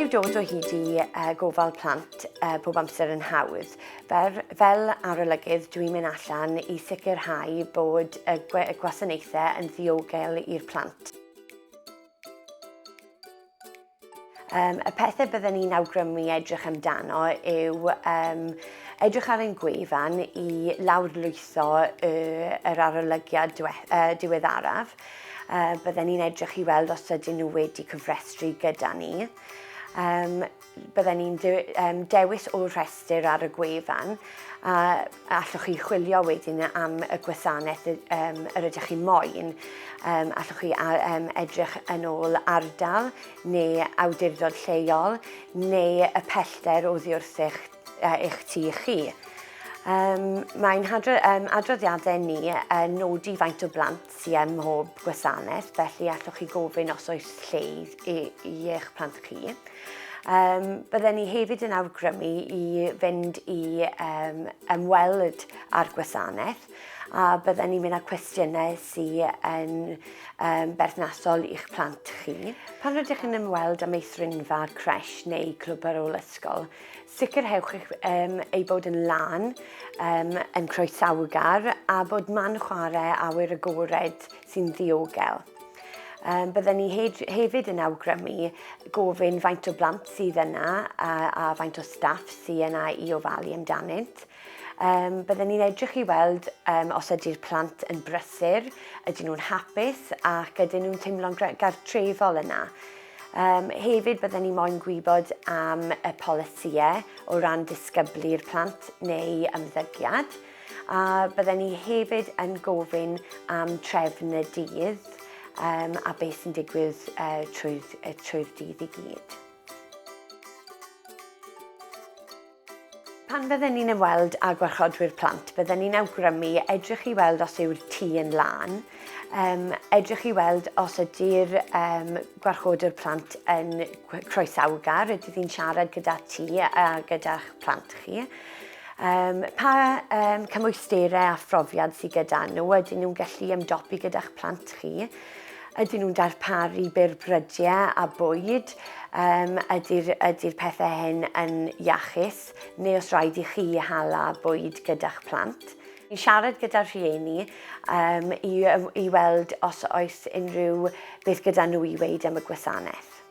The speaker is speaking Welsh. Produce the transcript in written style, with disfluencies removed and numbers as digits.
yw dod o hyd i gofal plant bob amser yn hawdd. Fel arolygydd, dwi'n mynd allan i sicrhau bod y gwasanaethau yn ddiogel i'r plant. Y pethau byddwn ni'n awgrymu edrych amdano yw edrych ar ein gwefan i lawrlwytho yr arolygiad diweddaraf. Byddwn ni'n edrych i weld os ydyn nhw wedi cyfrestru gyda ni. Byddwn ni'n dewis o'r rhestr ar y gwefan a allwch chi chwilio wedyn am y gwasanaeth yr ydych chi moyn. Allwch chi edrych yn ôl ardal neu awdurdod lleol neu y pellter oddi wrth eich tŷ chi. Mae'n adroddiadau ni nodi faint o blant sydd ym mhob gwasanaeth, felly allwch chi gofyn os oes lle i eich plant chi. Byddwn ni hefyd yn awgrymu i fynd i ymweld â'r gwasanaeth a byddwn ni'n mynd â cwestiynau sydd yn berthnasol i'ch plant chi. Pan rydych chi'n ymweld am eithrinfa, creche neu clwb ar ôl ysgol, sicrhewch ei bod yn lan, yn croesawgar a bod man chwarae awyr agored sy'n ddiogel. Byddwn ni hefyd yn awgrymu gofyn faint o blant sydd yna a faint o staff sydd yna i ofalu amdanynt. Byddwn ni'n edrych i weld os ydy'r plant yn brysur, ydyn nhw'n hapus ac ydyn nhw'n teimlo'n gartrefol yna. Hefyd byddwn ni moyn gwybod am y polisïau o ran disgyblu'r plant neu ymddygiad. A byddwn ni hefyd yn gofyn am trefn y dydd a beth sy'n digwydd trwy'r dydd i gyd. Pan byddwn ni'n ymweld â gwarchodwyr plant, byddwn ni'n awgrymu edrych i weld os yw'r tŷ yn lan, edrych i weld os ydy'r gwarchodwr plant yn croesawgar, ydych chi'n siarad gyda ti a gyda'ch plant chi. Pa cymwysterau a phrofiad sydd gyda nhw, ydyn nhw'n gallu ymdopi gyda'ch plant chi? Ydyn nhw'n darparu byrbrydau a bwyd? Ydy'r pethau hyn yn iachus? Neu os rhaid i chi hala bwyd gyda'ch plant? Ni'n siarad gyda'r rhieni i weld os oes unrhyw beth gyda nhw i weid am y gwasanaeth.